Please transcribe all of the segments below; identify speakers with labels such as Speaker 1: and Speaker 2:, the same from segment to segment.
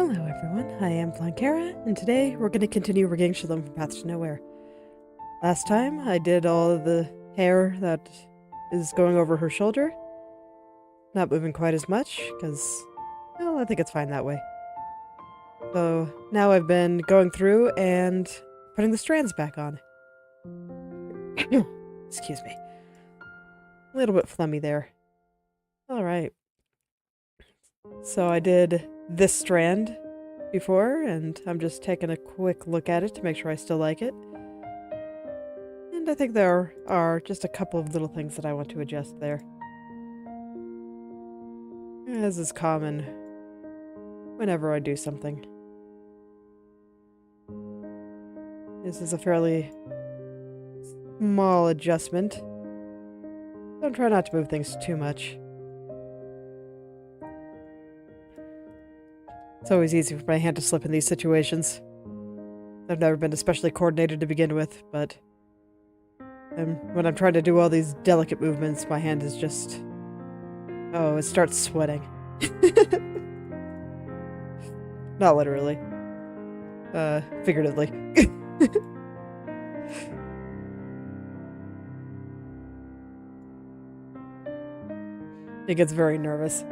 Speaker 1: Hello everyone, I am Flankera, and today we're going to continue rigging Shalom from Path to Nowhere. Last time I did all of the hair that is going over her shoulder. Not moving quite as much, because, well, I think it's fine that way. So now I've been going through and putting the strands back on. Excuse me. A little bit phlegmy there. Alright. So I did this strand before, and I'm just taking a quick look at it to make sure I still like it. And I think there are just a couple of little things that I want to adjust there. As is common whenever I do something. This is a fairly small adjustment. Don't try not to move things too much. It's always easy for my hand to slip in these situations. I've never been especially coordinated to begin with, but when I'm trying to do all these delicate movements, my hand is just... oh, it starts sweating. Not literally. Figuratively. It gets very nervous.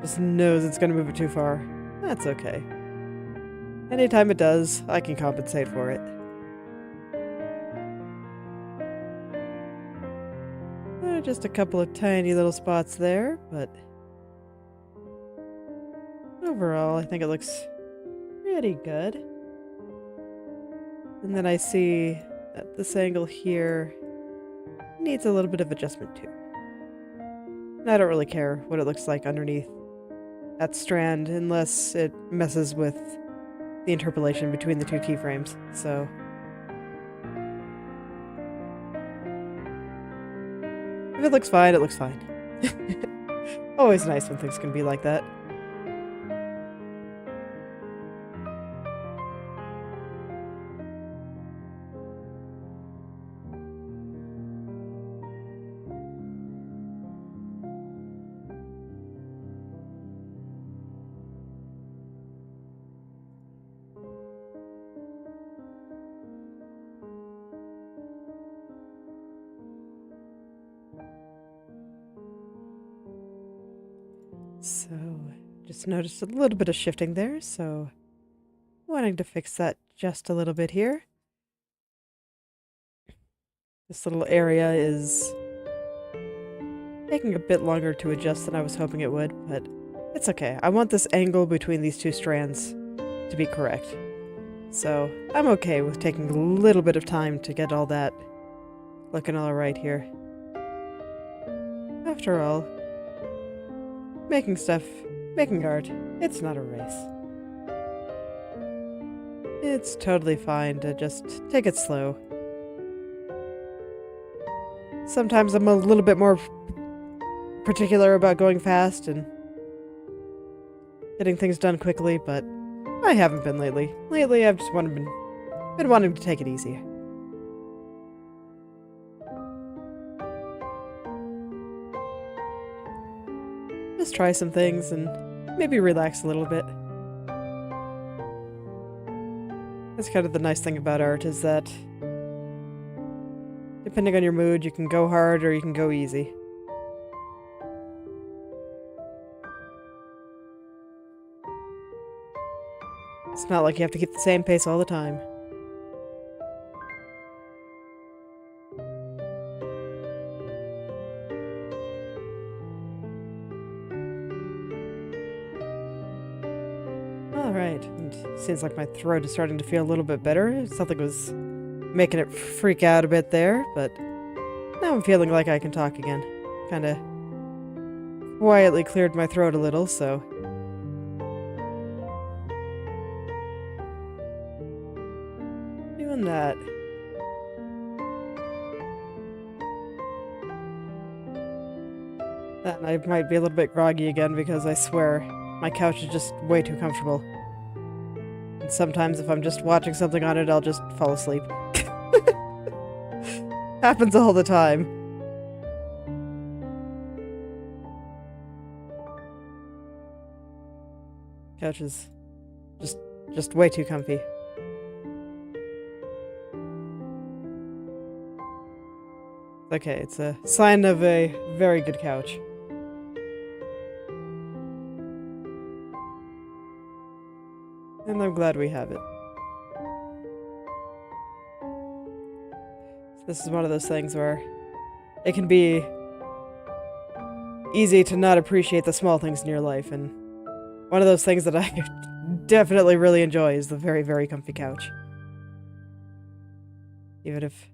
Speaker 1: Just knows it's gonna move it too far. That's okay. Anytime it does, I can compensate for it. There are just a couple of tiny little spots there, but overall I think it looks pretty good. And then I see that this angle here needs a little bit of adjustment too. And I don't really care what it looks like underneath that strand unless it messes with the interpolation between the two keyframes, so... if it looks fine, it looks fine. Always nice when things can be like that. So, just noticed a little bit of shifting there, so wanting to fix that just a little bit here. This little area is taking a bit longer to adjust than I was hoping it would, but it's okay. I want this angle between these two strands to be correct. So, I'm okay with taking a little bit of time to get all that looking all right here. After all, making art, it's not a race. It's totally fine to just take it slow. Sometimes I'm a little bit more particular about going fast and getting things done quickly, but I haven't been lately. Lately, I've just been wanting to take it easy. Just try some things and maybe relax a little bit. That's kind of the nice thing about art, is that depending on your mood, you can go hard or you can go easy. It's not like you have to keep the same pace all the time. Alright, and seems like my throat is starting to feel a little bit better. Something was making it freak out a bit there, but now I'm feeling like I can talk again. Kinda quietly cleared my throat a little, so... doing that. And I might be a little bit groggy again because I swear my couch is just way too comfortable. And sometimes if I'm just watching something on it, I'll just fall asleep. Happens all the time. Couch is just way too comfy. Okay, it's a sign of a very good couch. And I'm glad we have it. This is one of those things where it can be easy to not appreciate the small things in your life, and one of those things that I definitely really enjoy is the very, very comfy couch. Even if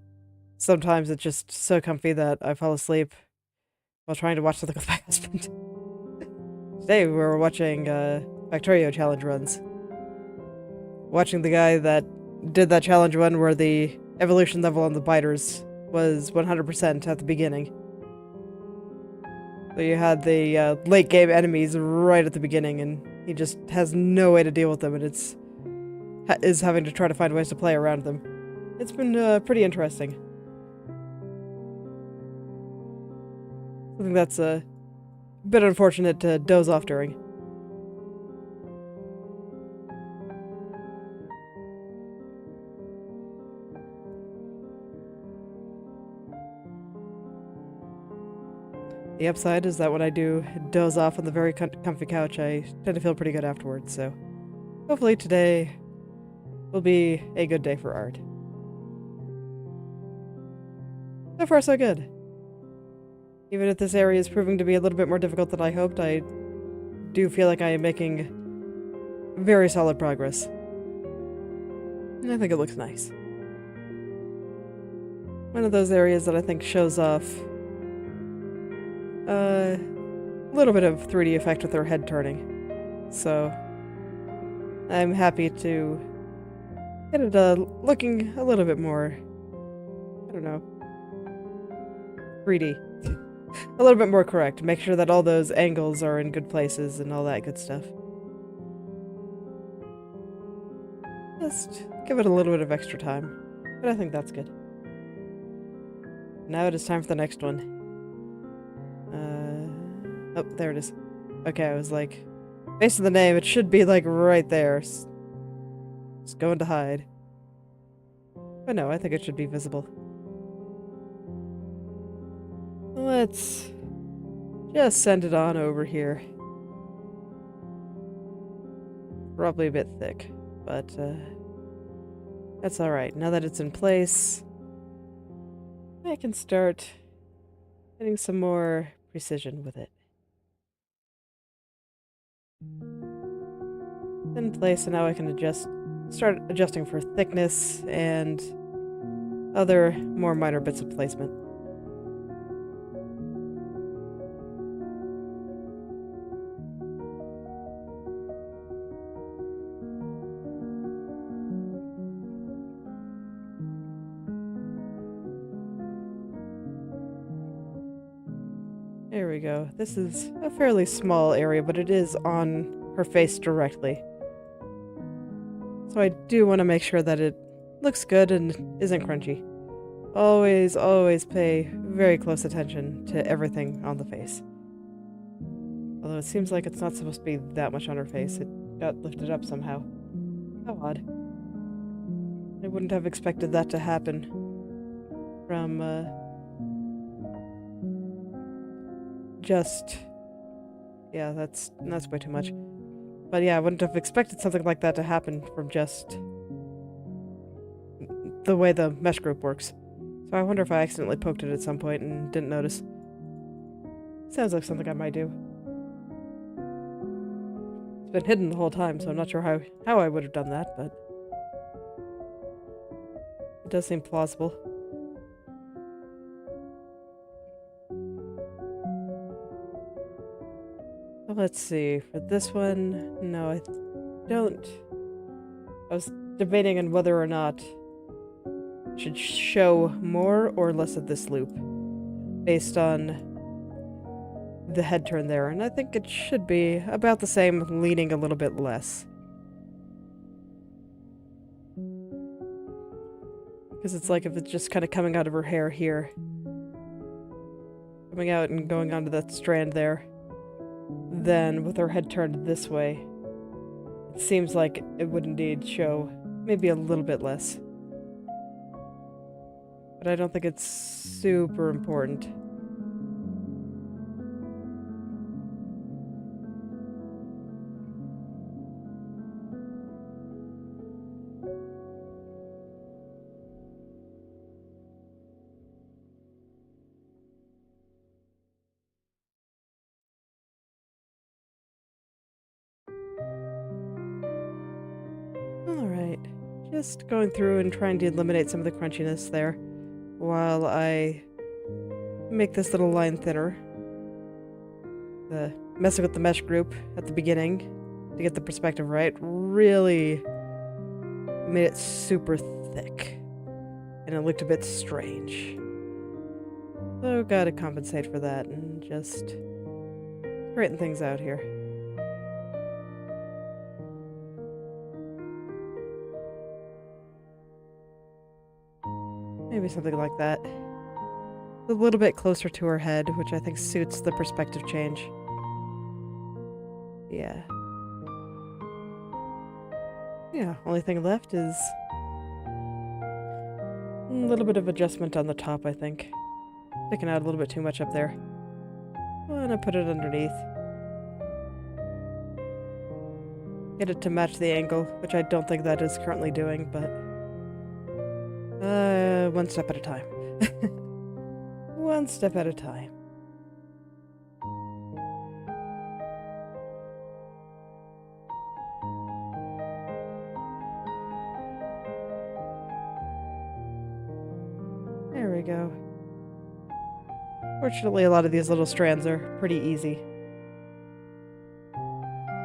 Speaker 1: sometimes it's just so comfy that I fall asleep while trying to watch something with my husband. Today we were watching Factorio challenge runs. Watching the guy that did that challenge run where the evolution level on the biters was 100% at the beginning. So you had the late game enemies right at the beginning, and he just has no way to deal with them, and is having to try to find ways to play around them. It's been pretty interesting. I think that's a bit unfortunate to doze off during. The upside is that when I do doze off on the very comfy couch, I tend to feel pretty good afterwards, so hopefully today will be a good day for art. So far, so good. Even if this area is proving to be a little bit more difficult than I hoped, I do feel like I am making very solid progress. And I think it looks nice. One of those areas that I think shows off a little bit of 3D effect with her head turning. So I'm happy to get it looking a little bit more, I don't know, 3D. A little bit more correct. Make sure that all those angles are in good places and all that good stuff. Just give it a little bit of extra time. But I think that's good. Now it is time for the next one. Oh, there it is. Okay, I was like, based on the name, it should be like right there. It's going to hide. But no, I think it should be visible. Let's just send it on over here. Probably a bit thick, but that's alright. Now that it's in place, I can start getting some more precision with it. In place, and now I can start adjusting for thickness and other more minor bits of placement. There we go. This is a fairly small area, but it is on her face directly. So I do want to make sure that it looks good and isn't crunchy. Always, always pay very close attention to everything on the face. Although it seems like it's not supposed to be that much on her face. It got lifted up somehow. How odd. I wouldn't have expected that to happen from, yeah, that's way too much. But yeah, I wouldn't have expected something like that to happen from just the way the mesh group works. So I wonder if I accidentally poked it at some point and didn't notice. Sounds like something I might do. It's been hidden the whole time, so I'm not sure how I would have done that, but it does seem plausible. Let's see, for this one, no, I don't. I was debating on whether or not I should show more or less of this loop based on the head turn there, and I think it should be about the same, leaning a little bit less. Because it's like if it's just kind of coming out of her hair here, coming out and going onto that strand there. Then, with her head turned this way, seems like it would indeed show maybe a little bit less. But I don't think it's super important. Alright, just going through and trying to eliminate some of the crunchiness there while I make this little line thinner. Messing with the mesh group at the beginning to get the perspective right really made it super thick and it looked a bit strange. So gotta compensate for that and just straighten things out here. Maybe something like that. A little bit closer to her head, which I think suits the perspective change. Yeah. Yeah, only thing left is a little bit of adjustment on the top, I think. Sticking out a little bit too much up there. I'm gonna put it underneath. Get it to match the angle, which I don't think that is currently doing, but one step at a time. One step at a time. There we go. Fortunately, a lot of these little strands are pretty easy.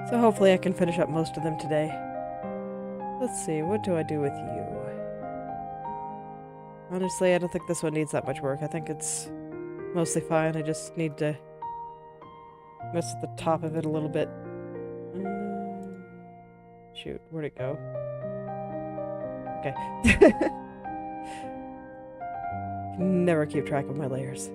Speaker 1: So hopefully I can finish up most of them today. Let's see, what do I do with you? Honestly, I don't think this one needs that much work. I think it's mostly fine. I just need to mess with the top of it a little bit. Shoot, where'd it go? Okay. Can never keep track of my layers.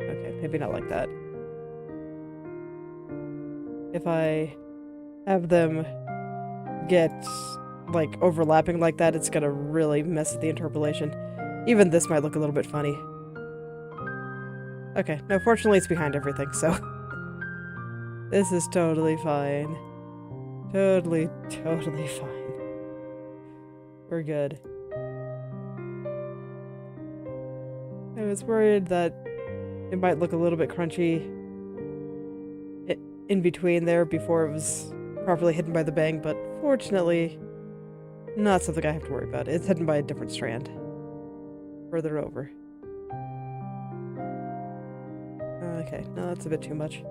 Speaker 1: Okay, maybe not like that. If I have them get, like, overlapping like that, it's gonna really mess with the interpolation. Even this might look a little bit funny. Okay, no, fortunately it's behind everything, so this is totally fine. Totally fine. We're good. I was worried that it might look a little bit crunchy in between there before it was properly hidden by the bang, but fortunately, not something I have to worry about. It's hidden by a different strand. Further over. Okay, no, that's a bit too much.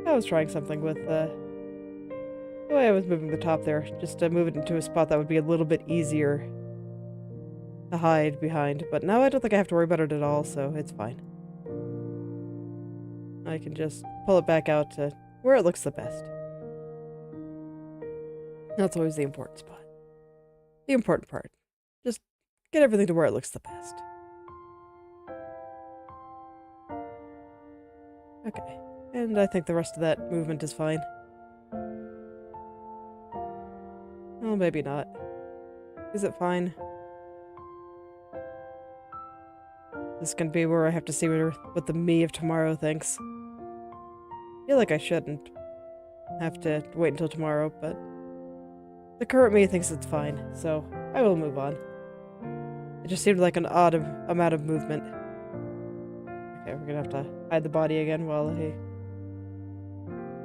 Speaker 1: I was trying something with the way I was moving the top there, just to move it into a spot that would be a little bit easier to hide behind, but now I don't think I have to worry about it at all, so it's fine. I can just pull it back out to where it looks the best. That's always the important spot. The important part. Just get everything to where it looks the best. Okay, and I think the rest of that movement is fine. Well, maybe not. Is it fine? This is gonna be where I have to see what the me of tomorrow thinks. I feel like I shouldn't have to wait until tomorrow, but the current me thinks it's fine, so I will move on. It just seemed like an odd amount of movement. Okay, we're gonna have to hide the body again while I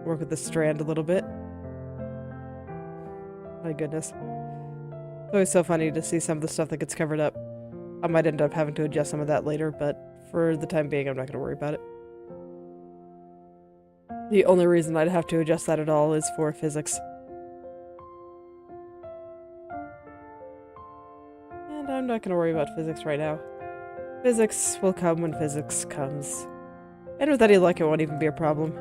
Speaker 1: work with the strand a little bit. My goodness. It's always so funny to see some of the stuff that gets covered up. I might end up having to adjust some of that later, but for the time being, I'm not going to worry about it. The only reason I'd have to adjust that at all is for physics. And I'm not going to worry about physics right now. Physics will come when physics comes. And with any luck, it won't even be a problem.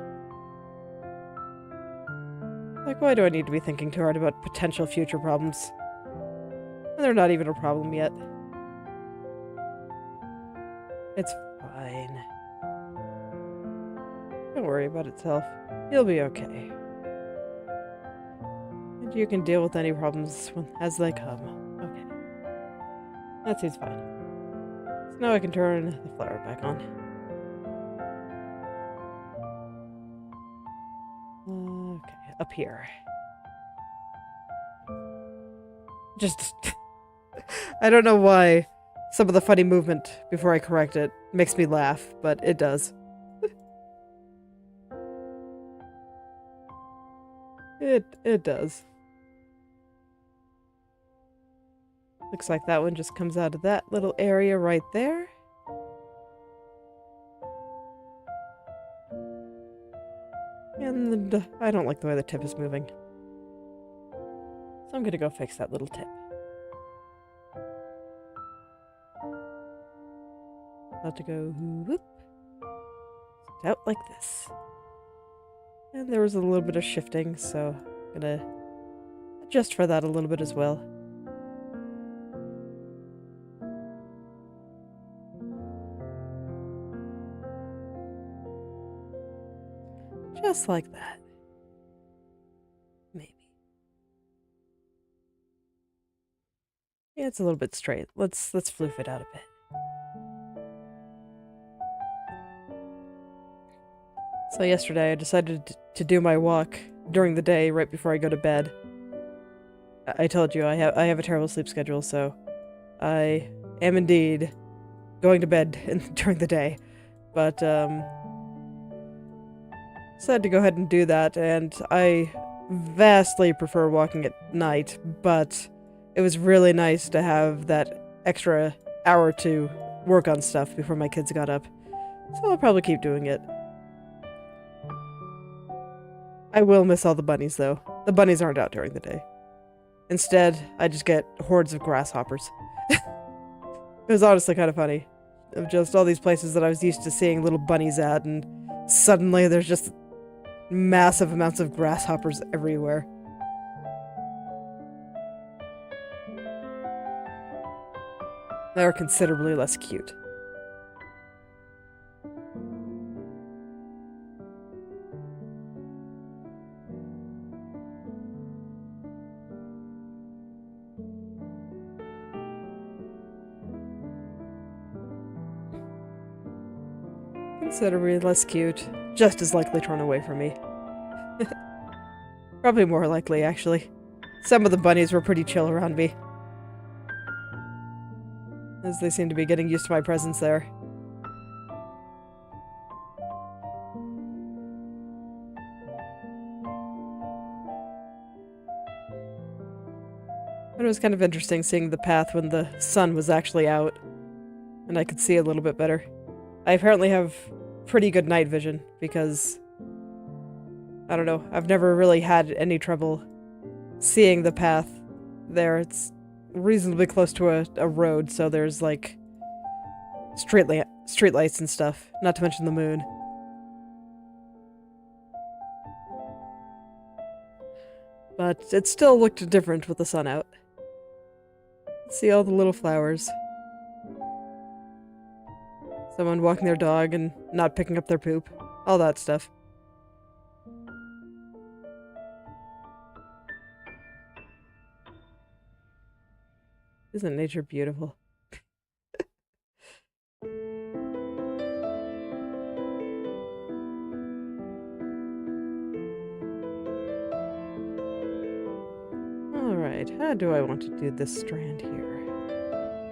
Speaker 1: Like, why do I need to be thinking too hard about potential future problems? And they're not even a problem yet. It's fine. fine. Don't worry about itself. You'll be okay. And you can deal with any problems as they come. Okay. That seems fine. So now I can turn the flower back on. Okay, up here. Just... I don't know why some of the funny movement before I correct it makes me laugh, but it does. It does. Looks like that one just comes out of that little area right there. And I don't like the way the tip is moving. So I'm gonna go fix that little tip. About to go whoop. Out like this. And there was a little bit of shifting, so I'm gonna adjust for that a little bit as well. Just like that. Maybe. Yeah, it's a little bit straight. Let's floof it out a bit. So yesterday I decided to do my walk during the day right before I go to bed. I told you I have a terrible sleep schedule, so I am indeed going to bed during the day. But decided to go ahead and do that, and I vastly prefer walking at night, but it was really nice to have that extra hour to work on stuff before my kids got up. So I'll probably keep doing it. I will miss all the bunnies, though. The bunnies aren't out during the day. Instead, I just get hordes of grasshoppers. It was honestly kind of funny. Of just all these places that I was used to seeing little bunnies at, and suddenly there's just massive amounts of grasshoppers everywhere. They're considerably less cute. Considerably less cute. Just as likely torn away from me. Probably more likely, actually. Some of the bunnies were pretty chill around me, as they seem to be getting used to my presence there. But it was kind of interesting seeing the path when the sun was actually out, and I could see a little bit better. I apparently have pretty good night vision, because I don't know, I've never really had any trouble seeing the path there. It's reasonably close to a road, so there's like street lights and stuff, not to mention the moon. But it still looked different with the sun out. See all the little flowers. Someone walking their dog and not picking up their poop. All that stuff. Isn't nature beautiful? Alright, how do I want to do this strand here?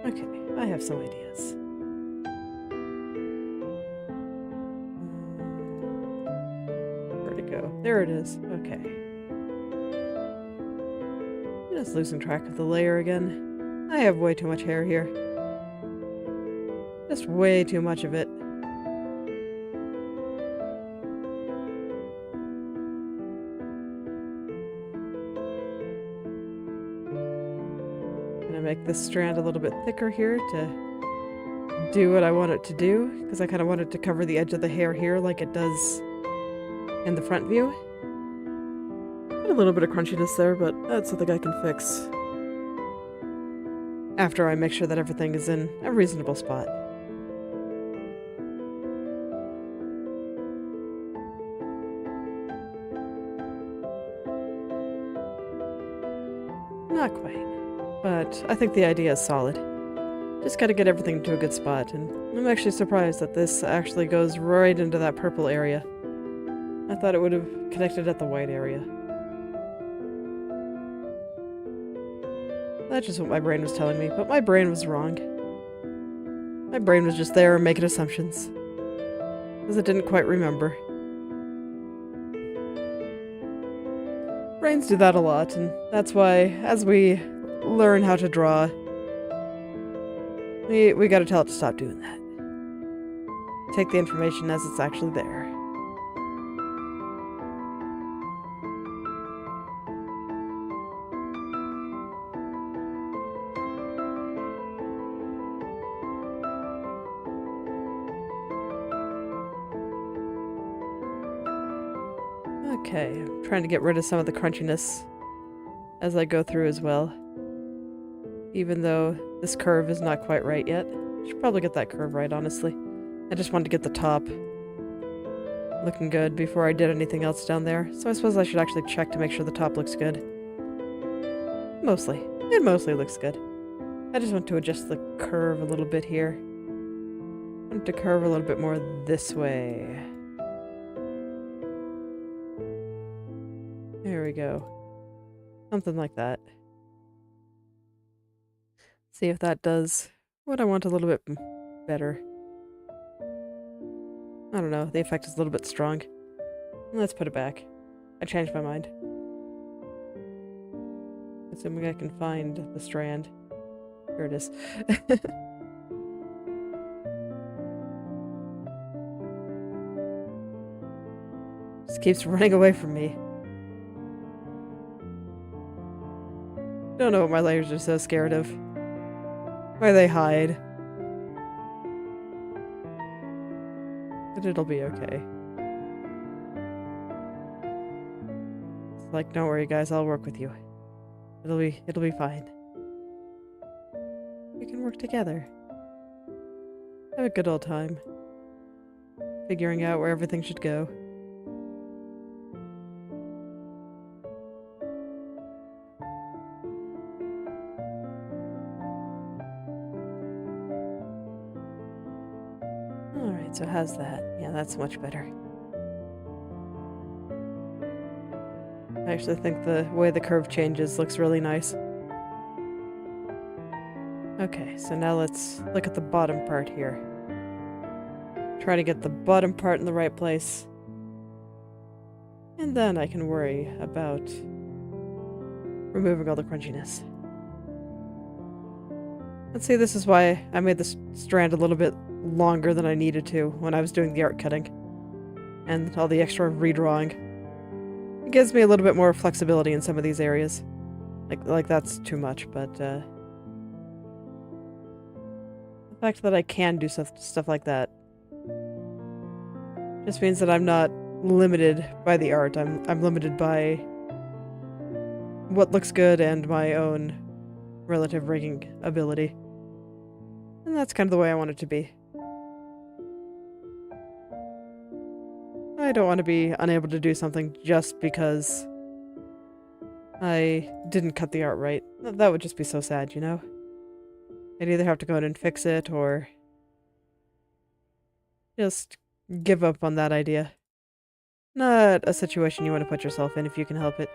Speaker 1: Okay, I have some ideas. Where'd it go? There it is. Okay. Just losing track of the layer again. I have way too much hair here. Just way too much of it. I'm gonna make this strand a little bit thicker here to do what I want it to do, because I kind of want it to cover the edge of the hair here like it does in the front view. Got a little bit of crunchiness there, but that's something I can fix after I make sure that everything is in a reasonable spot. Not quite. But I think the idea is solid. Just gotta get everything to a good spot, and I'm actually surprised that this actually goes right into that purple area. I thought it would have connected at the white area. That's just what my brain was telling me, but my brain was wrong. My brain was just there making assumptions. Because it didn't quite remember. Brains do that a lot, and that's why, as we learn how to draw, we gotta tell it to stop doing that. Take the information as it's actually there. Okay, I'm trying to get rid of some of the crunchiness as I go through as well. Even though this curve is not quite right yet. I should probably get that curve right, honestly. I just wanted to get the top looking good before I did anything else down there. So I suppose I should actually check to make sure the top looks good. Mostly. It mostly looks good. I just want to adjust the curve a little bit here. I want to curve a little bit more this way. There we go. Something like that. See if that does what I want a little bit better. I don't know, the effect is a little bit strong. Let's put it back. I changed my mind. Assuming I can find the strand. Here it is. Just keeps running away from me. Don't know what my layers are so scared of. Why they hide. But it'll be okay. It's like, don't worry guys, I'll work with you. It'll be fine. We can work together. Have a good old time. Figuring out where everything should go. Alright, so how's that? Yeah, that's much better. I actually think the way the curve changes looks really nice. Okay, so now let's look at the bottom part here. Try to get the bottom part in the right place. And then I can worry about removing all the crunchiness. Let's see, this is why I made this strand a little bit longer than I needed to when I was doing the art cutting. And all the extra redrawing. It gives me a little bit more flexibility in some of these areas. Like that's too much, but the fact that I can do stuff like that just means that I'm not limited by the art. I'm limited by what looks good and my own relative rigging ability. And that's kind of the way I want it to be. I don't want to be unable to do something just because I didn't cut the art right. That would just be so sad, you know? I'd either have to go in and fix it or just give up on that idea. Not a situation you want to put yourself in if you can help it.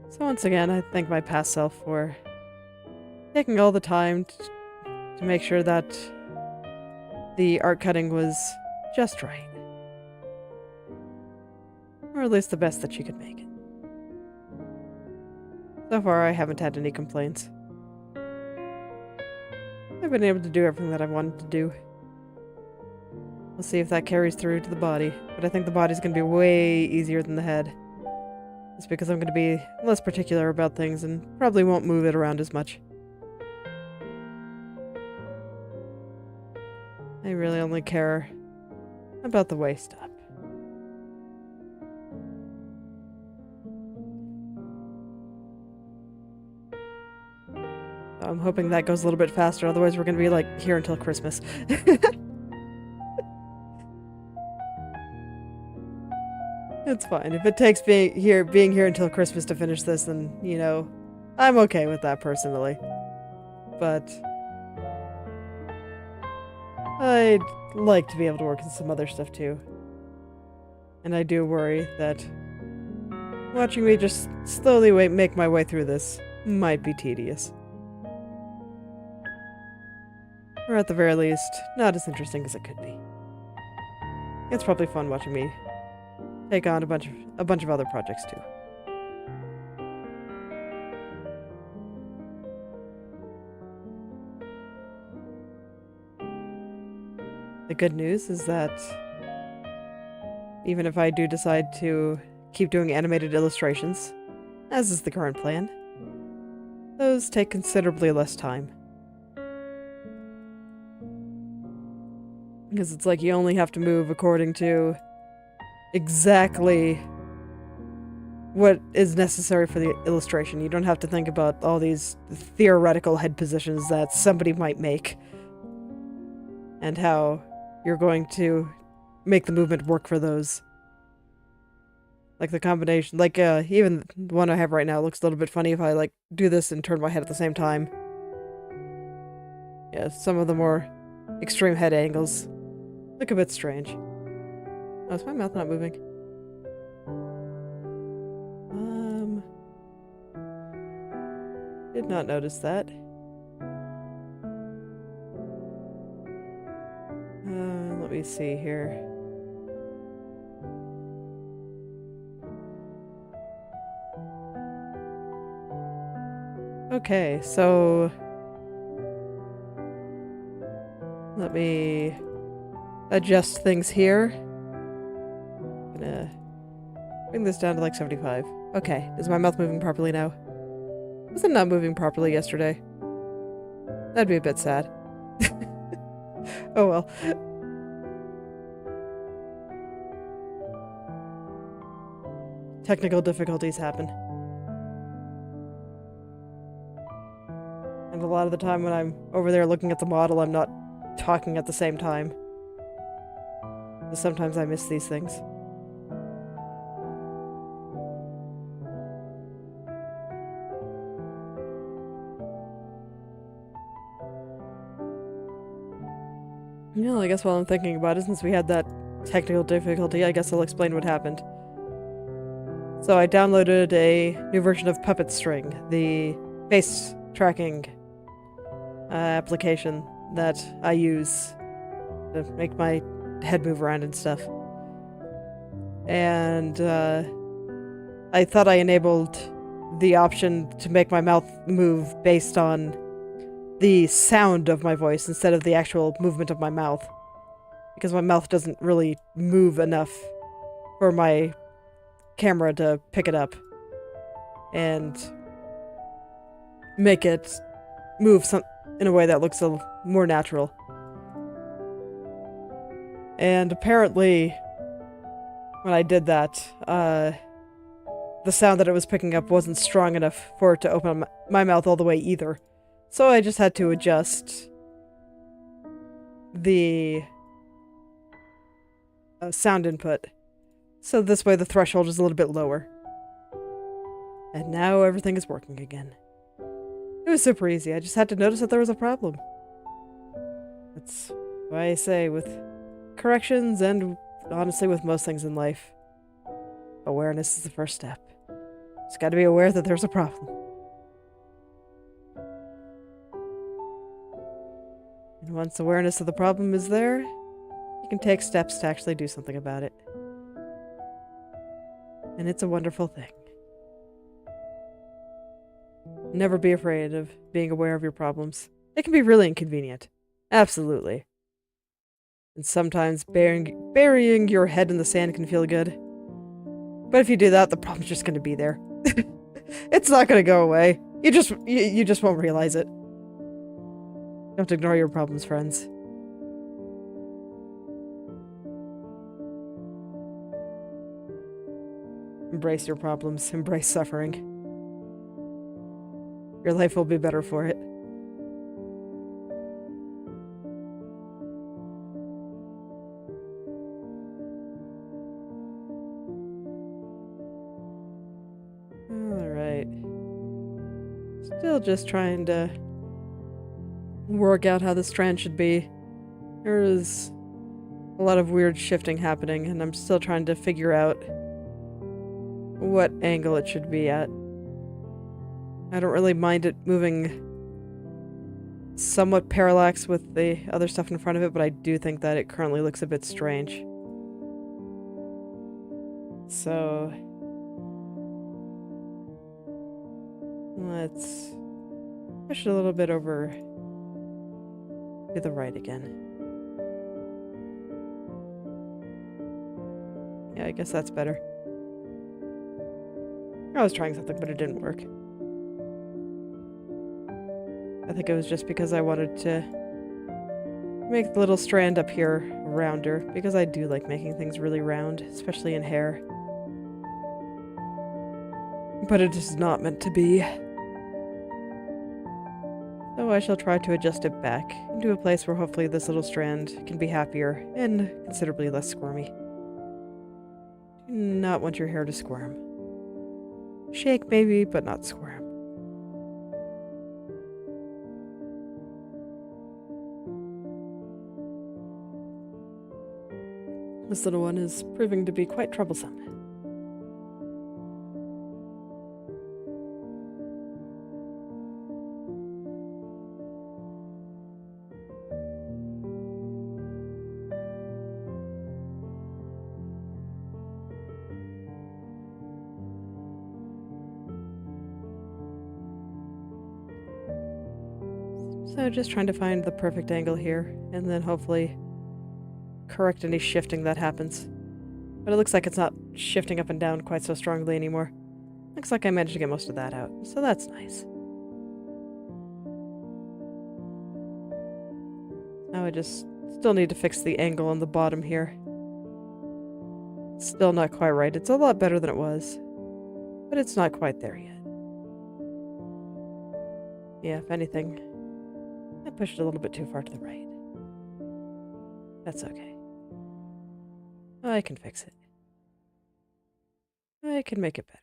Speaker 1: So once again, I thank my past self for taking all the time to make sure that the art cutting was just right. Or at least the best that she could make it. So far, I haven't had any complaints. I've been able to do everything that I've wanted to do. We'll see if that carries through to the body, but I think the body's going to be way easier than the head. It's because I'm going to be less particular about things and probably won't move it around as much. I really only care about the waist up. I'm hoping that goes a little bit faster, otherwise we're going to be like here until Christmas. It's fine. If it takes being here until Christmas to finish this, then, you know, I'm okay with that personally. But I'd like to be able to work on some other stuff too. And I do worry that watching me just slowly make my way through this might be tedious. Or at the very least, not as interesting as it could be. It's probably fun watching me take on a bunch of other projects too. The good news is that even if I do decide to keep doing animated illustrations, as is the current plan, those take considerably less time. Because it's like you only have to move according to exactly what is necessary for the illustration. You don't have to think about all these theoretical head positions that somebody might make and how you're going to make the movement work for those. Like the combination, like even the one I have right now looks a little bit funny if I like do this and turn my head at the same time. Yeah, some of the more extreme head angles look a bit strange. Oh, is my mouth not moving? Did not notice that. Let me see here. Okay, so let me adjust things here. I'm gonna bring this down to like 75. Okay, is my mouth moving properly now? Was it not moving properly yesterday? That'd be a bit sad. Oh well. Technical difficulties happen. And a lot of the time when I'm over there looking at the model, I'm not talking at the same time. So sometimes I miss these things. Well, I guess while I'm thinking about it, since we had that technical difficulty, I guess I'll explain what happened. So I downloaded a new version of Puppet String, the face tracking application that I use to make my head move around and stuff. And I thought I enabled the option to make my mouth move based on the sound of my voice instead of the actual movement of my mouth. Because my mouth doesn't really move enough for my camera to pick it up and make it move in a way that looks a little more natural. And apparently, when I did that, the sound that it was picking up wasn't strong enough for it to open my mouth all the way either. So I just had to adjust the sound input. So this way the threshold is a little bit lower. And now everything is working again. It was super easy. I just had to notice that there was a problem. That's why I say with corrections and honestly with most things in life, awareness is the first step. Just gotta be aware that there's a problem. And once awareness of the problem is there, you can take steps to actually do something about it. And it's a wonderful thing. Never be afraid of being aware of your problems. It can be really inconvenient. Absolutely. And sometimes burying your head in the sand can feel good. But if you do that, the problem's just going to be there. It's not going to go away. You just won't realize it. Don't ignore your problems, friends. Embrace your problems. Embrace suffering. Your life will be better for it. Still just trying to work out how the strand should be. There is a lot of weird shifting happening, and I'm still trying to figure out what angle it should be at. I don't really mind it moving somewhat parallax with the other stuff in front of it, but I do think that it currently looks a bit strange. So let's push it a little bit over to the right again. Yeah, I guess that's better. I was trying something, but it didn't work. I think it was just because I wanted to make the little strand up here rounder, because I do like making things really round, especially in hair. But it is not meant to be. So I shall try to adjust it back into a place where hopefully this little strand can be happier and considerably less squirmy. Do not want your hair to squirm. Shake maybe, but not squirm. This little one is proving to be quite troublesome. So just trying to find the perfect angle here, and then hopefully correct any shifting that happens. But it looks like it's not shifting up and down quite so strongly anymore. Looks like I managed to get most of that out, so that's nice. Now I just still need to fix the angle on the bottom here. Still not quite right. It's a lot better than it was, but it's not quite there yet. Yeah, if anything, I pushed it a little bit too far to the right. That's okay. I can fix it. I can make it better.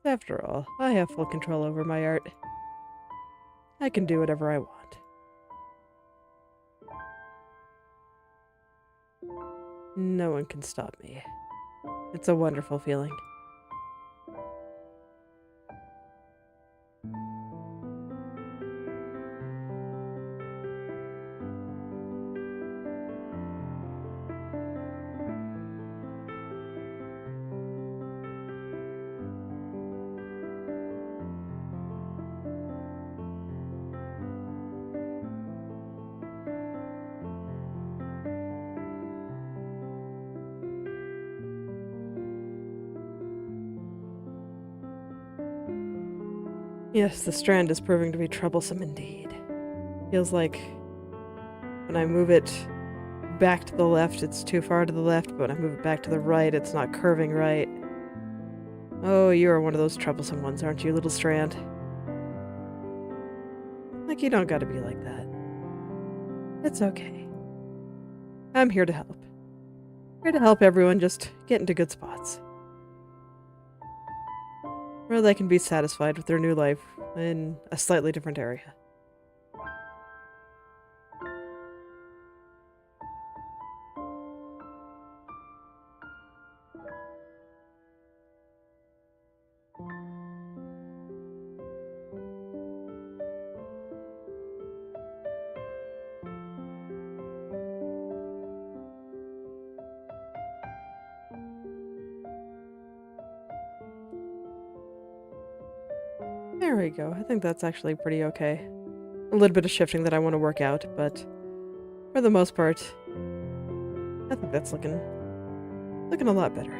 Speaker 1: After all, I have full control over my art. I can do whatever I want. No one can stop me. It's a wonderful feeling. Yes, the strand is proving to be troublesome indeed. Feels like when I move it back to the left, it's too far to the left, but when I move it back to the right, it's not curving right. Oh, you are one of those troublesome ones, aren't you, little strand? Like, you don't gotta be like that. It's okay. I'm here to help. Here to help everyone just get into good spots, where they can be satisfied with their new life in a slightly different area. There we go. I think that's actually pretty okay. A little bit of shifting that I want to work out, but for the most part, I think that's looking a lot better.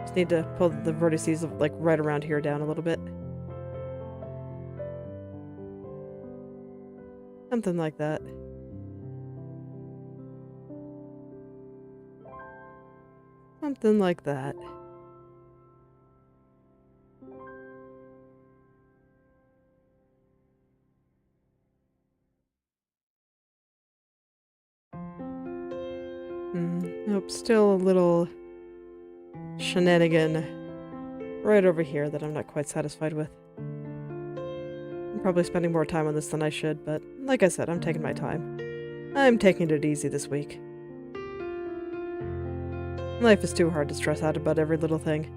Speaker 1: Just need to pull the vertices of, like, right around here down a little bit. Something like that. Something like that. Nope, still a little shenanigan right over here that I'm not quite satisfied with. I'm probably spending more time on this than I should, but like I said, I'm taking my time. I'm taking it easy this week. Life is too hard to stress out about every little thing.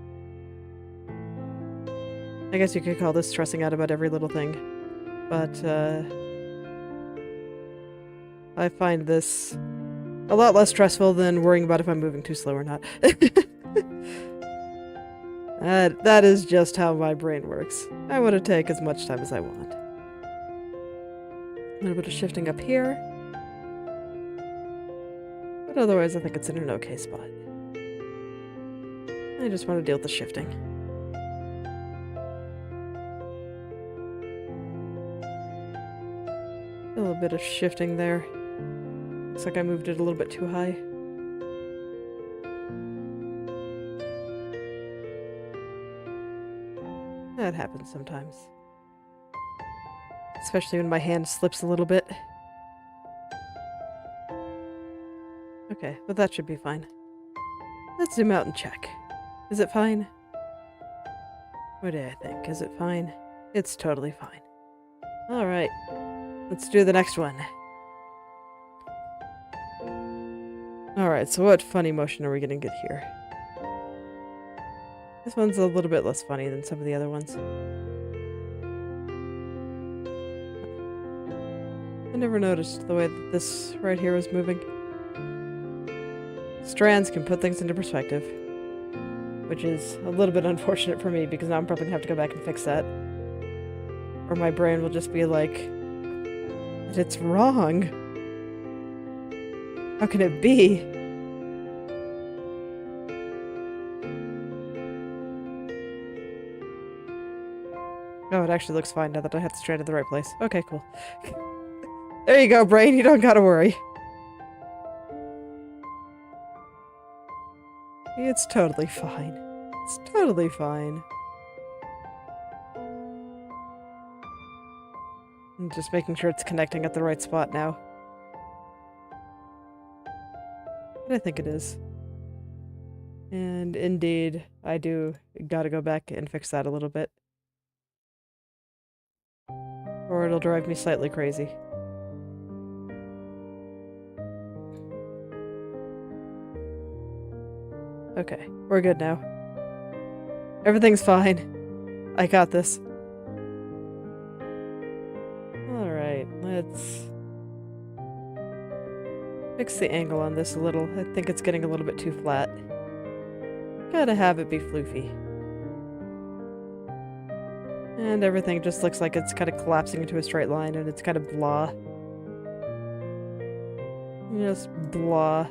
Speaker 1: I guess you could call this stressing out about every little thing. But, I find this a lot less stressful than worrying about if I'm moving too slow or not. That is just how my brain works. I want to take as much time as I want. A little bit of shifting up here. But otherwise, I think it's in an okay spot. I just want to deal with the shifting. A little bit of shifting there. Looks like I moved it a little bit too high. That happens sometimes. Especially when my hand slips a little bit. Okay, but that should be fine. Let's zoom out and check. Is it fine? What do I think? Is it fine? It's totally fine. Alright. Let's do the next one. Alright, so what funny motion are we gonna get here? This one's a little bit less funny than some of the other ones. I never noticed the way that this right here was moving. Strands can put things into perspective. Which is a little bit unfortunate for me, because now I'm probably gonna have to go back and fix that. Or my brain will just be like, but it's wrong. How can it be? Oh, it actually looks fine now that I have the strand in the right place. Okay, cool. There you go, brain. You don't gotta worry. It's totally fine. It's totally fine. I'm just making sure it's connecting at the right spot now. But I think it is. And indeed, I do gotta go back and fix that a little bit. Or it'll drive me slightly crazy. Okay, we're good now. Everything's fine. I got this. Alright, let's fix the angle on this a little. I think it's getting a little bit too flat. Gotta have it be floofy. And everything just looks like it's kind of collapsing into a straight line, and it's kind of blah. Just blah.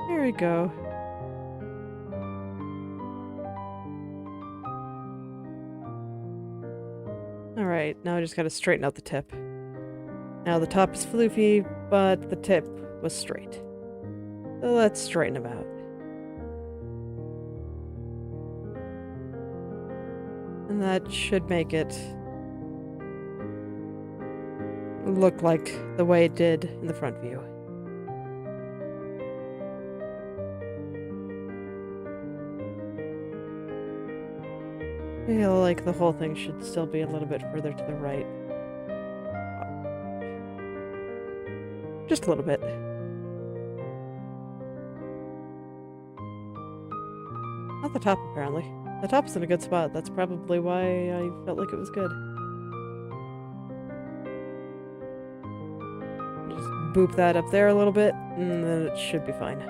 Speaker 1: There we go. Alright, now I just gotta straighten out the tip. Now the top is floofy, but the tip was straight. So let's straighten them out. And that should make it look like the way it did in the front view. I feel like the whole thing should still be a little bit further to the right. Just a little bit. Not the top, apparently. The top's in a good spot. That's probably why I felt like it was good. Just boop that up there a little bit, and then it should be fine.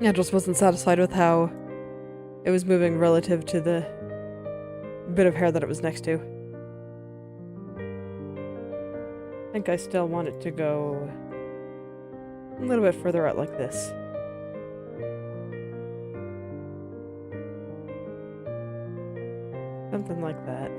Speaker 1: I just wasn't satisfied with how it was moving relative to the bit of hair that it was next to. I think I still want it to go a little bit further out like this. Something like that.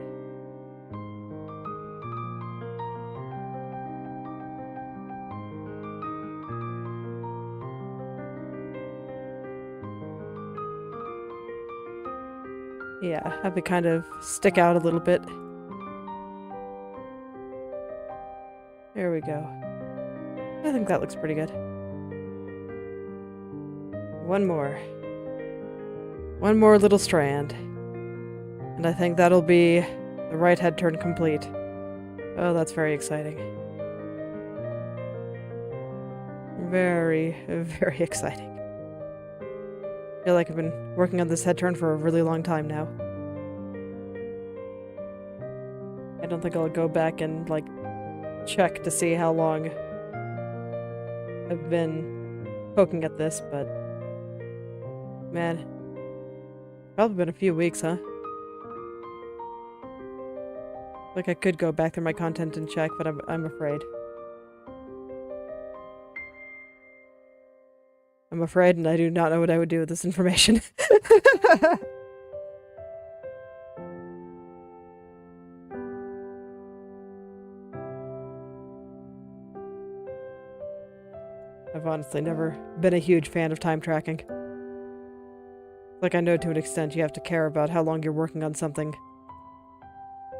Speaker 1: Yeah, have it kind of stick out a little bit. There we go. I think that looks pretty good. One more. One more little strand. And I think that'll be the right head turn complete. Oh, that's very exciting. Very, very exciting. I feel like I've been working on this head turn for a really long time now. I don't think I'll go back and, like, check to see how long I've been poking at this, but man, probably been a few weeks, huh? Like, I could go back through my content and check, but I'm afraid. I'm afraid, and I do not know what I would do with this information. I've honestly never been a huge fan of time tracking. Like, I know to an extent you have to care about how long you're working on something,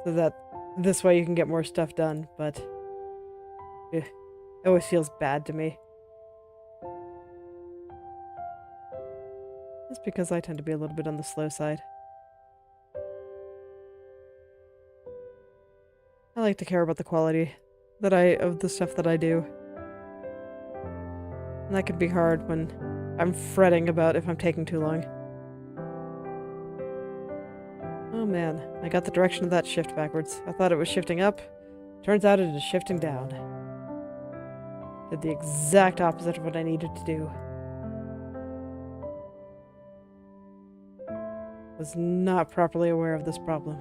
Speaker 1: so that this way you can get more stuff done, but it always feels bad to me. That's because I tend to be a little bit on the slow side. I like to care about the quality of the stuff that I do. And that can be hard when I'm fretting about if I'm taking too long. Oh man, I got the direction of that shift backwards. I thought it was shifting up. Turns out it is shifting down. Did the exact opposite of what I needed to do. Was not properly aware of this problem.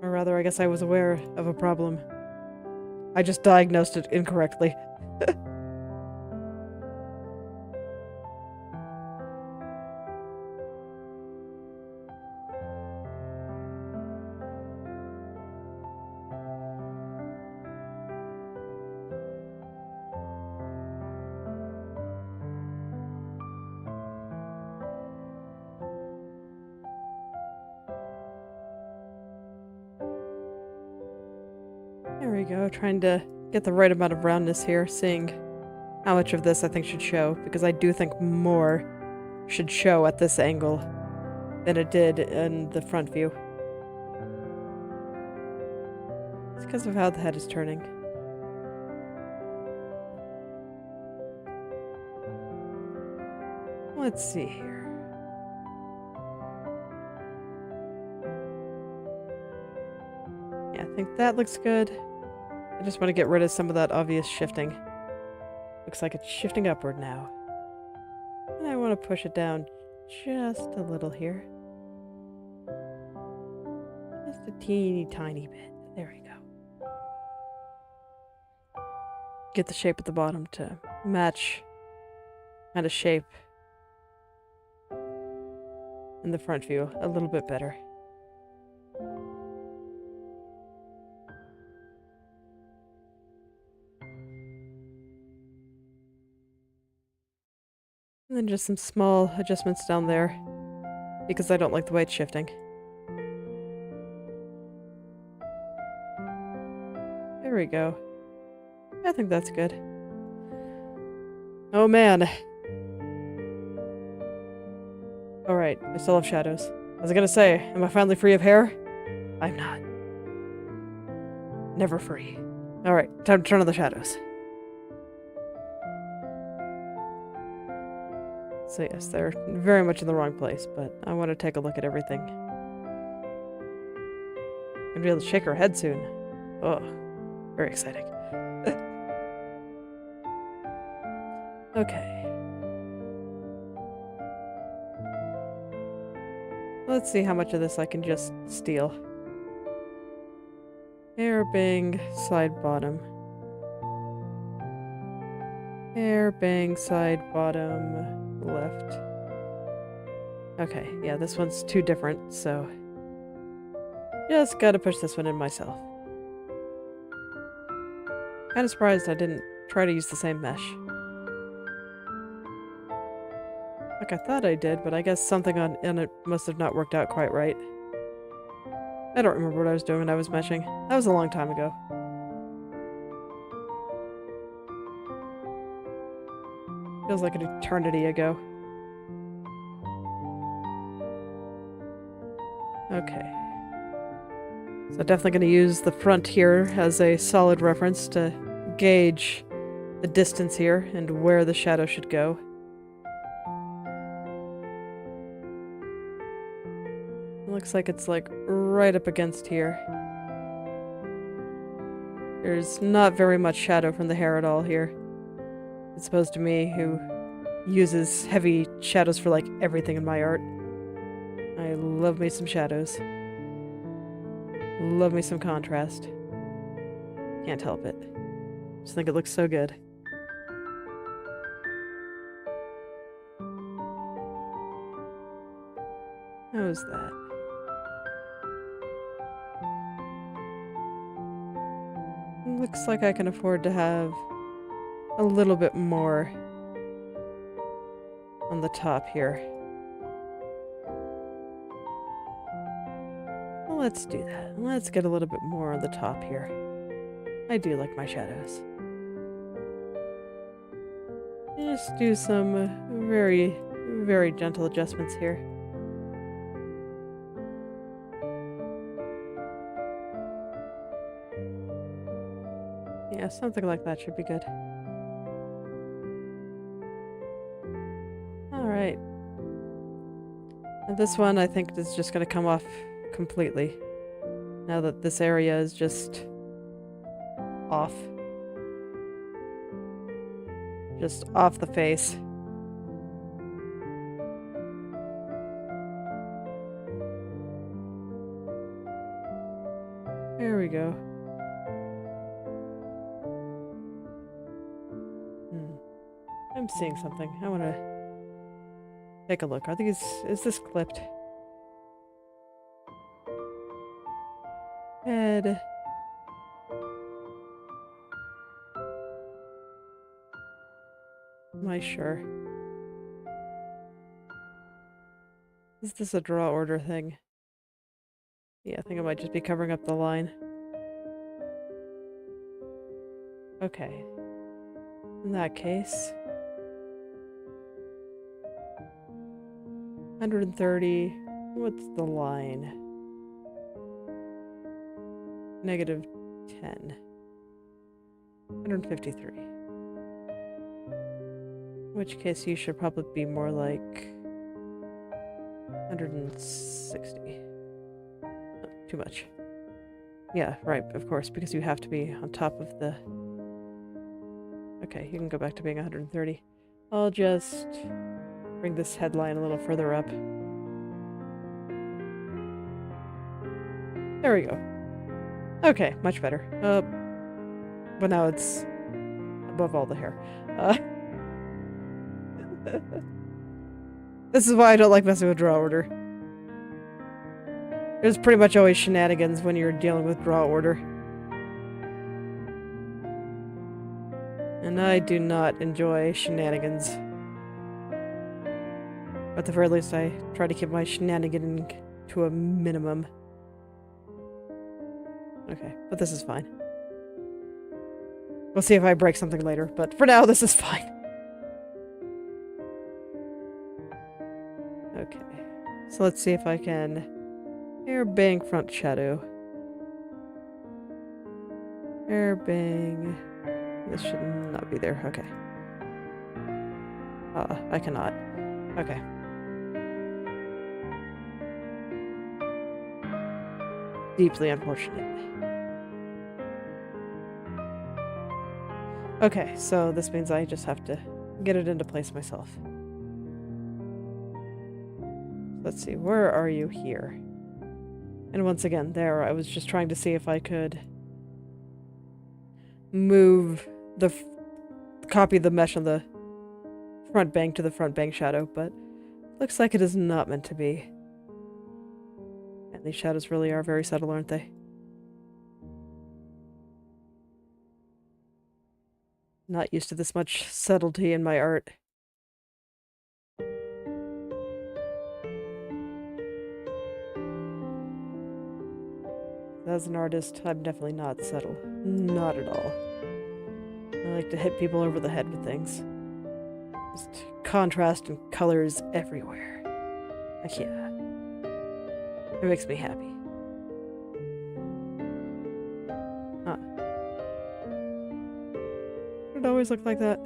Speaker 1: Or rather, I guess I was aware of a problem. I just diagnosed it incorrectly. There we go, trying to get the right amount of roundness here, seeing how much of this I think should show, because I do think more should show at this angle than it did in the front view. It's because of how the head is turning. Let's see here. Yeah, I think that looks good. I just want to get rid of some of that obvious shifting. Looks like it's shifting upward now. And I want to push it down just a little here. Just a teeny tiny bit. There we go. Get the shape at the bottom to match kind of shape in the front view a little bit better. And then just some small adjustments down there, because I don't like the way it's shifting. There we go. I think that's good. Oh man. Alright, I still have shadows. I was gonna say, am I finally free of hair? I'm not. Never free. Alright, time to turn on the shadows. So yes, they're very much in the wrong place, but I want to take a look at everything. I'm gonna be able to shake her head soon. Oh, very exciting. Okay. Let's see how much of this I can just steal. Hair bang, side bottom. Hair bang, side bottom. Left. Okay, yeah, this one's too different, so just gotta push this one in myself. Kinda surprised I didn't try to use the same mesh. Like I thought I did, but I guess something on it must have not worked out quite right. I don't remember what I was doing when I was meshing. That was a long time ago. Feels like an eternity ago. Okay. So definitely going to use the front here as a solid reference to gauge the distance here and where the shadow should go. It looks like it's like right up against here. There's not very much shadow from the hair at all here. As opposed to me, who uses heavy shadows for like everything in my art. I love me some shadows. Love me some contrast. Can't help it. Just think it looks so good. How's that? Looks like I can afford to have a little bit more on the top here. Well, let's do that. Let's get a little bit more on the top here. I do like my shadows. Just do some very, very gentle adjustments here. Yeah, something like that should be good. Alright. And this one I think is just going to come off completely. Now that this area is just off. Just off the face. There we go. I'm seeing something. I want to take a look. Are these... is this clipped? Head. Am I sure? Is this a draw order thing? Yeah, I think I might just be covering up the line. Okay. In that case... 130... what's the line? Negative 10. 153. In which case you should probably be more like 160. Oh, too much. Yeah, right, of course, because you have to be on top of the... Okay, you can go back to being 130. I'll just bring this headline a little further up. There we go. Okay, much better. But now it's above all the hair. This is why I don't like messing with draw order. There's pretty much always shenanigans when you're dealing with draw order. And I do not enjoy shenanigans. At the very least, I try to keep my shenanigan to a minimum. Okay, but this is fine. We'll see if I break something later, but for now, this is fine. Okay, so let's see if I can hair bang front shadow. Hair bang. This should not be there. Okay. I cannot. Okay. Deeply unfortunate. Okay, so this means I just have to get it into place myself. Let's see, where are you here? And once again, there, I was just trying to see if I could move the copy the mesh on the front bang to the front bang shadow, but looks like it is not meant to be. And these shadows really are very subtle, aren't they? Not used to this much subtlety in my art. As an artist, I'm definitely not subtle. Not at all. I like to hit people over the head with things. Just contrast and colors everywhere. Yeah. It makes me happy. Huh. Did it always look like that?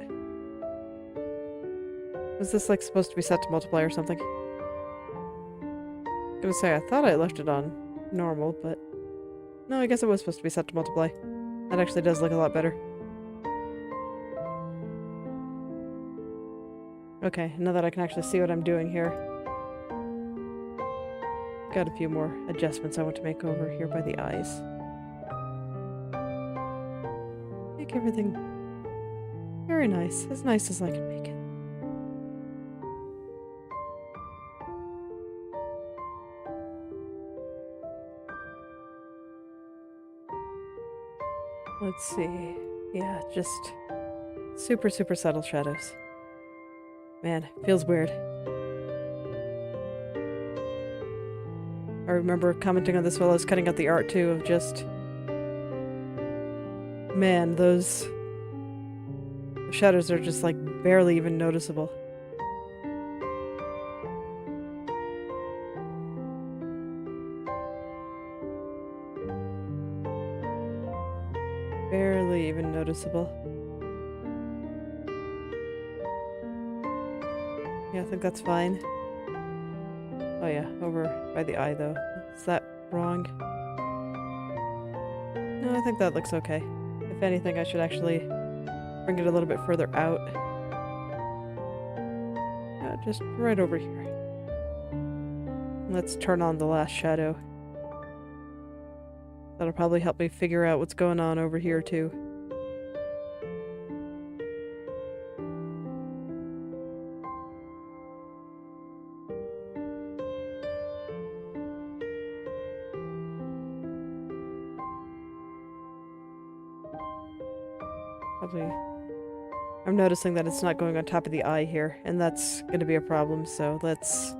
Speaker 1: Was this like supposed to be set to multiply or something? I was gonna say, I thought I left it on normal, but no, I guess it was supposed to be set to multiply. That actually does look a lot better. Okay, now that I can actually see what I'm doing here. Got a few more adjustments I want to make over here by the eyes. Make everything very nice as I can make it. Let's see. Yeah, just super subtle shadows. Man, feels weird. I remember commenting on this while I was cutting out the art too, of just... Man, those shadows are just like barely even noticeable. Barely even noticeable. Yeah, I think that's fine. Oh yeah, over by the eye though. Is that wrong? No, I think that looks okay. If anything, I should actually bring it a little bit further out. Yeah, just right over here. Let's turn on the last shadow. That'll probably help me figure out what's going on over here too. I'm noticing that it's not going on top of the eye here, and that's going to be a problem, so let's...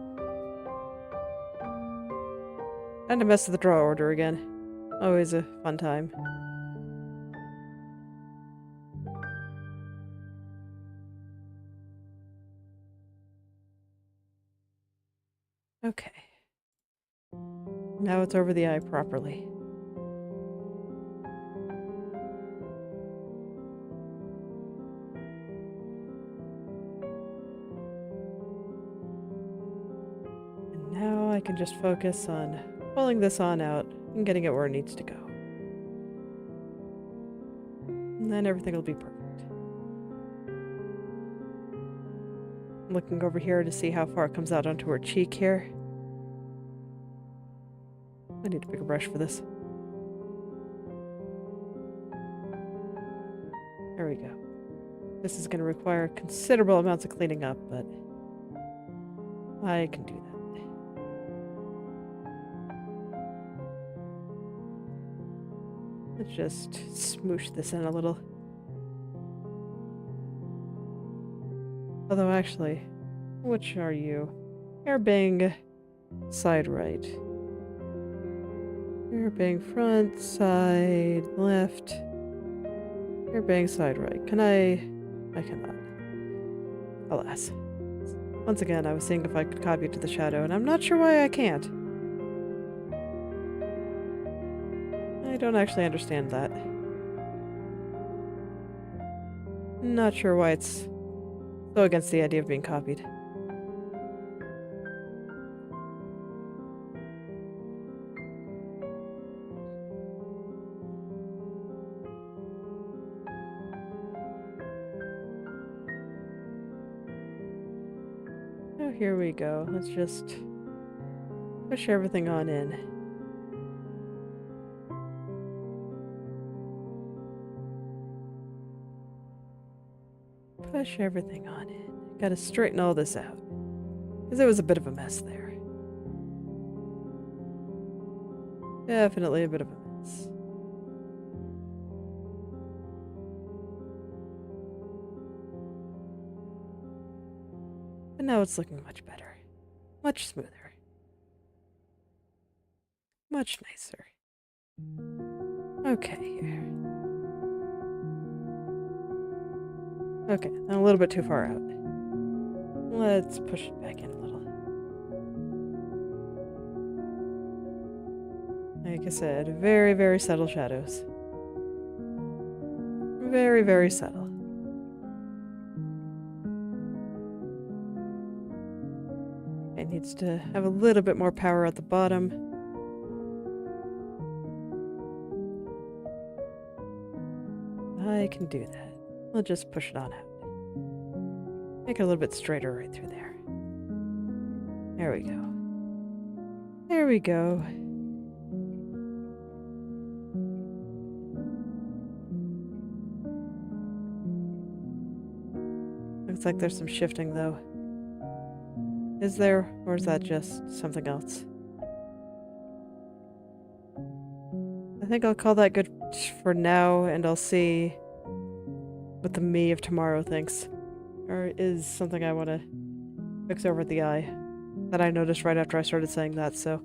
Speaker 1: Time to mess with the draw order again. Always a fun time. Okay. Now it's over the eye properly. I can just focus on pulling this on out and getting it where it needs to go. And then everything will be perfect. I'm looking over here to see how far it comes out onto her cheek here. I need a bigger brush for this. There we go. This is going to require considerable amounts of cleaning up, but I can do that. Let's just smoosh this in a little. Although actually, which are you? Airbang side right. Airbang front, side left. Airbang side right. Can I cannot. Alas. Once again, I was seeing if I could copy it to the shadow, and I'm not sure why I can't. I don't actually understand that. Not sure why it's so against the idea of being copied. Oh, here we go. Let's just push everything on in. Push everything on in. Gotta straighten all this out. Because it was a bit of a mess there. Definitely a bit of a mess. But now it's looking much better. Much smoother. Much nicer. Okay, here. Okay, a little bit too far out. Let's push it back in a little. Like I said, very, very subtle shadows. Very, very subtle. It needs to have a little bit more power at the bottom. I can do that. We'll just push it on out. Make it a little bit straighter right through there. There we go. There we go. Looks like there's some shifting though. Is there, or is that just something else? I think I'll call that good for now, and I'll see what the me of tomorrow thinks. Or is something I want to fix over the eye. That I noticed right after I started saying that, so...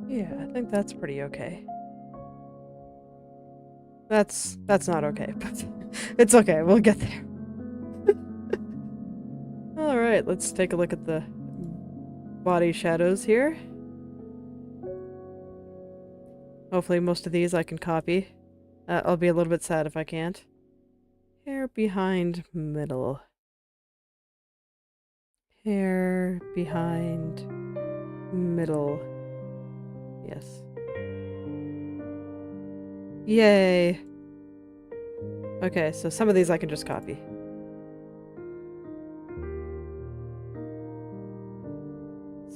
Speaker 1: Yeah, I think that's pretty okay. That's not okay, but it's okay, we'll get there. Alright, let's take a look at the body shadows here. Hopefully most of these I can copy. I'll be a little bit sad if I can't. Hair behind middle. Hair behind middle. Yes. Yay! Okay, so some of these I can just copy.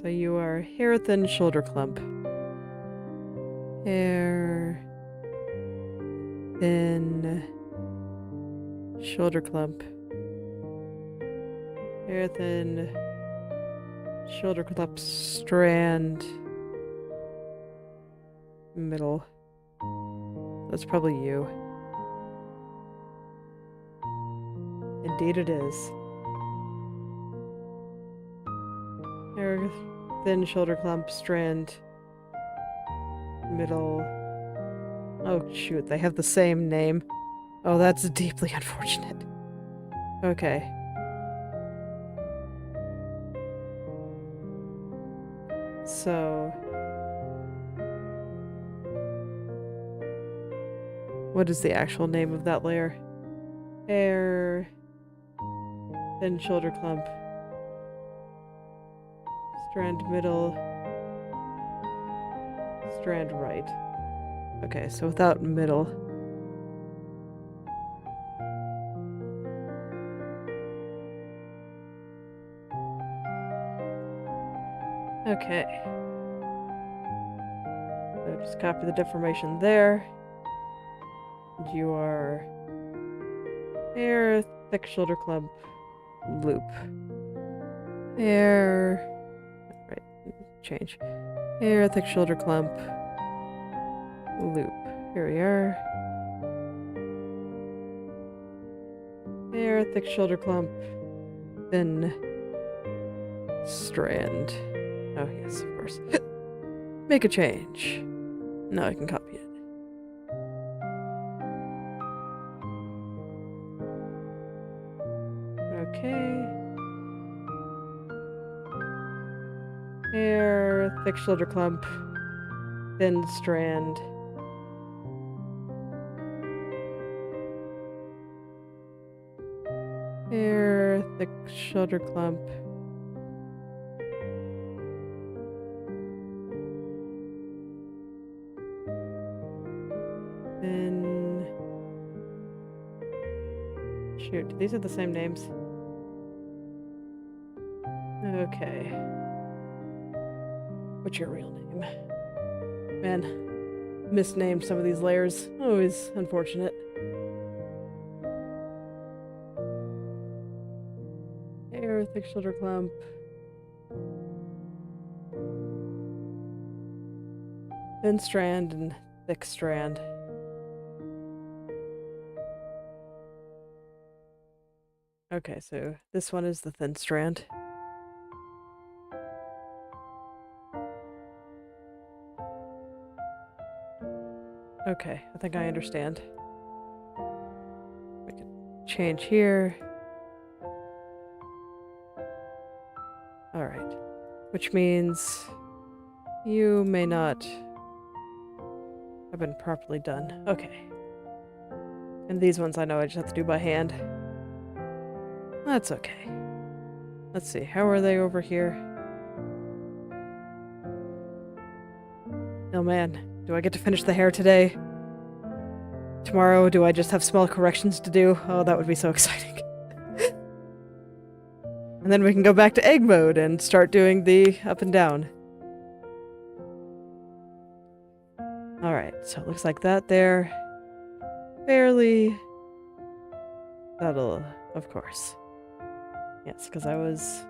Speaker 1: So you are hair thin shoulder clump. Hair thin shoulder clump. Hair thin shoulder clump strand middle. That's probably you. Indeed it is. Hair thin shoulder clump strand middle. Oh shoot, they have the same name. Oh, that's deeply unfortunate. Okay. So... what is the actual name of that layer? Hair... thin shoulder clump. Strand middle. Strand right. Okay, so without middle. Okay. So just copy the deformation there. And you are hair, thick shoulder clump, loop. Hair, right, change. Hair, thick shoulder clump, loop. Here we are. Hair, thick shoulder clump, thin strand. Oh yes, of course. Make a change. Now I can copy it. Okay. Hair, thick shoulder clump, thin strand. Hair, thick shoulder clump, Shoot, these are the same names. Okay. What's your real name? Man, misnamed some of these layers. Always unfortunate. Hair, thick shoulder clump. Thin strand and thick strand. Okay, so this one is the thin strand. Okay, I think I understand. We can change here. Alright. Which means you may not have been properly done. Okay. And these ones I know I just have to do by hand. That's okay. Let's see, how are they over here? Oh man, do I get to finish the hair today? Tomorrow, do I just have small corrections to do? Oh, that would be so exciting. And then we can go back to egg mode and start doing the up and down. Alright, so it looks like that there. Fairly subtle, of course. Yes, because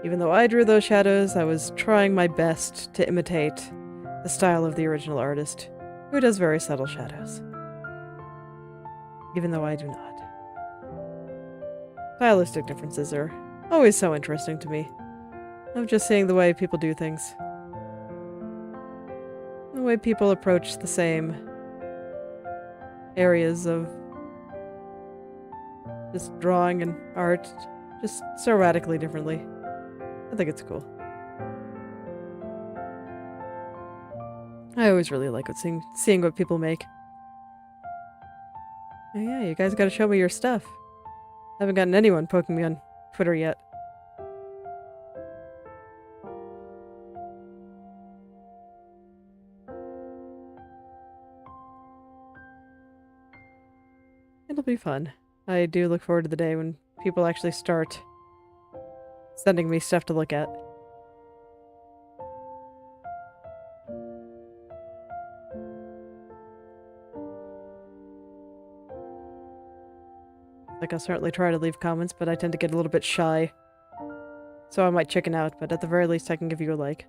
Speaker 1: even though I drew those shadows, I was trying my best to imitate the style of the original artist, who does very subtle shadows. Even though I do not. Stylistic differences are always so interesting to me. Of just seeing the way people do things. The way people approach the same areas of just drawing and art, just so radically differently. I think it's cool. I always really like seeing what people make. Oh yeah, you guys gotta show me your stuff. Haven't gotten anyone poking me on Twitter yet. It'll be fun. I do look forward to the day when people actually start sending me stuff to look at. Like, I'll certainly try to leave comments, but I tend to get a little bit shy. So I might chicken out, but at the very least I can give you a like.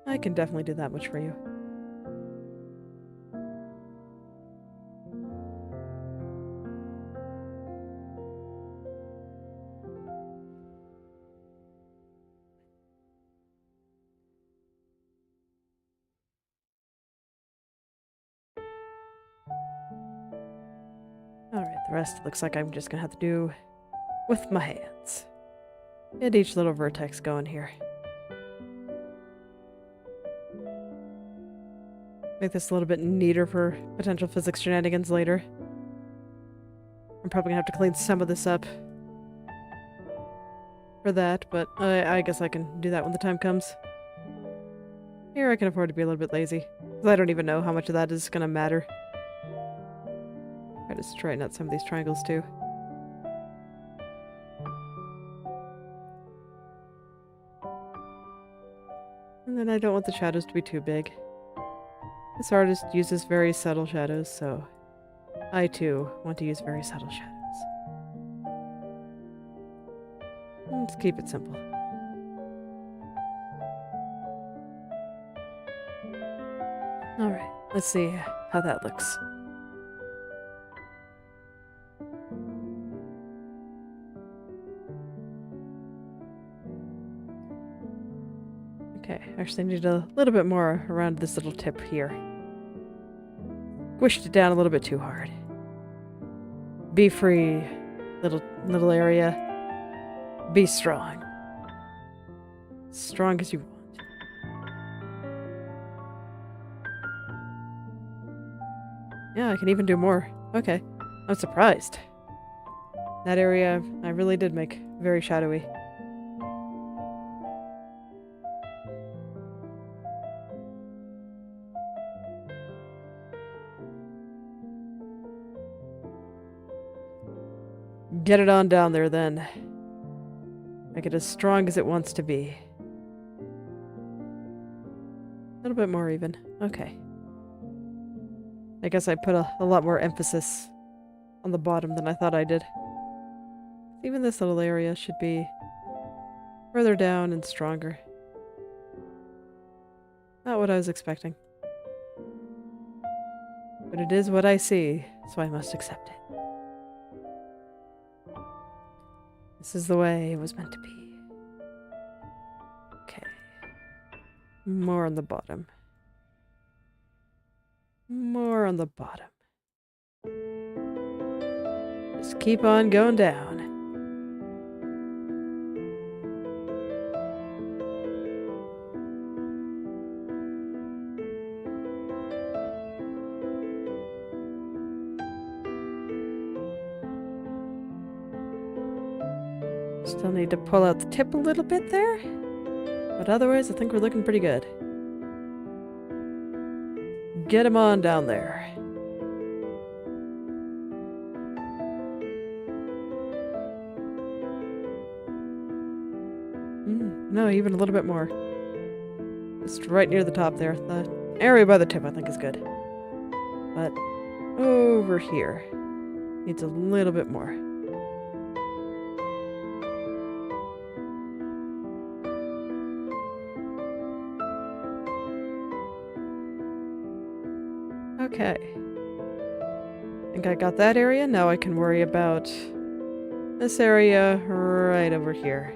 Speaker 1: I can definitely do that much for you. Alright, the rest looks like I'm just gonna have to do with my hands. Get each little vertex going here. Make this a little bit neater for potential physics shenanigans later. I'm probably gonna have to clean some of this up for that, but I guess I can do that when the time comes. Here I can afford to be a little bit lazy, because I don't even know how much of that is gonna matter. Try to straighten out some of these triangles too. And then I don't want the shadows to be too big. This artist uses very subtle shadows, so I too want to use very subtle shadows. Let's keep it simple. Alright, let's see how that looks. Okay, actually need a little bit more around this little tip here. Squished it down a little bit too hard. Be free, little area. Be strong. Strong as you want. Yeah, I can even do more. Okay, I'm surprised. That area I really did make very shadowy. Get it on down there then. Make it as strong as it wants to be. A little bit more even. Okay. I guess I put a lot more emphasis on the bottom than I thought I did. Even this little area should be further down and stronger. Not what I was expecting. But it is what I see, so I must accept it. This is the way it was meant to be. Okay. More on the bottom. More on the bottom. Just keep on going down. Still need to pull out the tip a little bit there, but otherwise I think we're looking pretty good. Get him on down there. No, even a little bit more. Just right near the top there. The area by the tip I think is good. But over here needs a little bit more. Okay. I think I got that area. Now I can worry about this area right over here.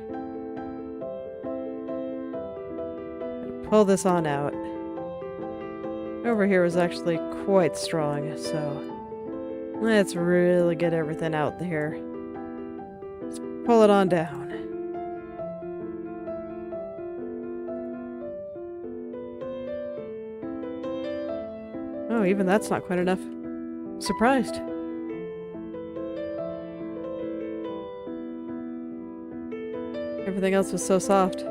Speaker 1: Pull this on out. Over here is actually quite strong, so let's really get everything out here. Just pull it on down. Oh, even that's not quite enough. Surprised. Everything else was so soft.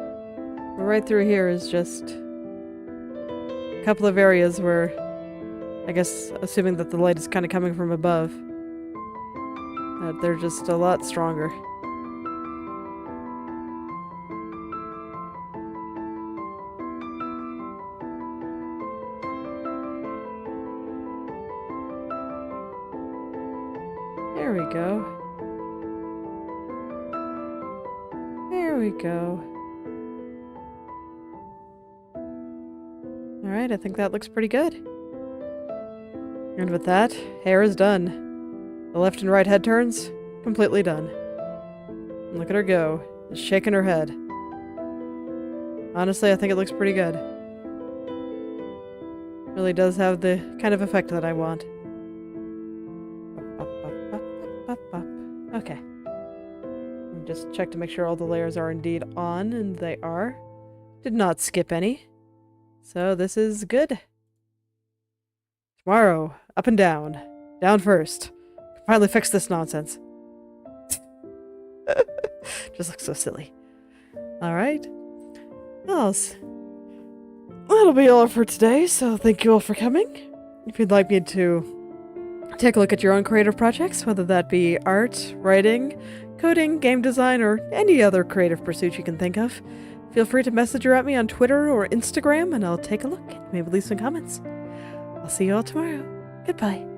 Speaker 1: But right through here is just a couple of areas where, I guess, assuming that the light is kind of coming from above, they're just a lot stronger. There we go. There we go. Alright, I think that looks pretty good. And with that, hair is done. The left and right head turns, completely done. And look at her go, just shaking her head. Honestly, I think it looks pretty good. Really does have the kind of effect that I want. Okay. Just check to make sure all the layers are indeed on, and they are. Did not skip any. So this is good. Tomorrow, up and down. Down first. Finally fix this nonsense. Just looks so silly. Alright. Well, that'll be all for today, so thank you all for coming. If you'd like me to take a look at your own creative projects, whether that be art, writing, coding, game design, or any other creative pursuit you can think of, feel free to message or at me on Twitter or Instagram, and I'll take a look and maybe leave some comments. I'll see you all tomorrow. Goodbye.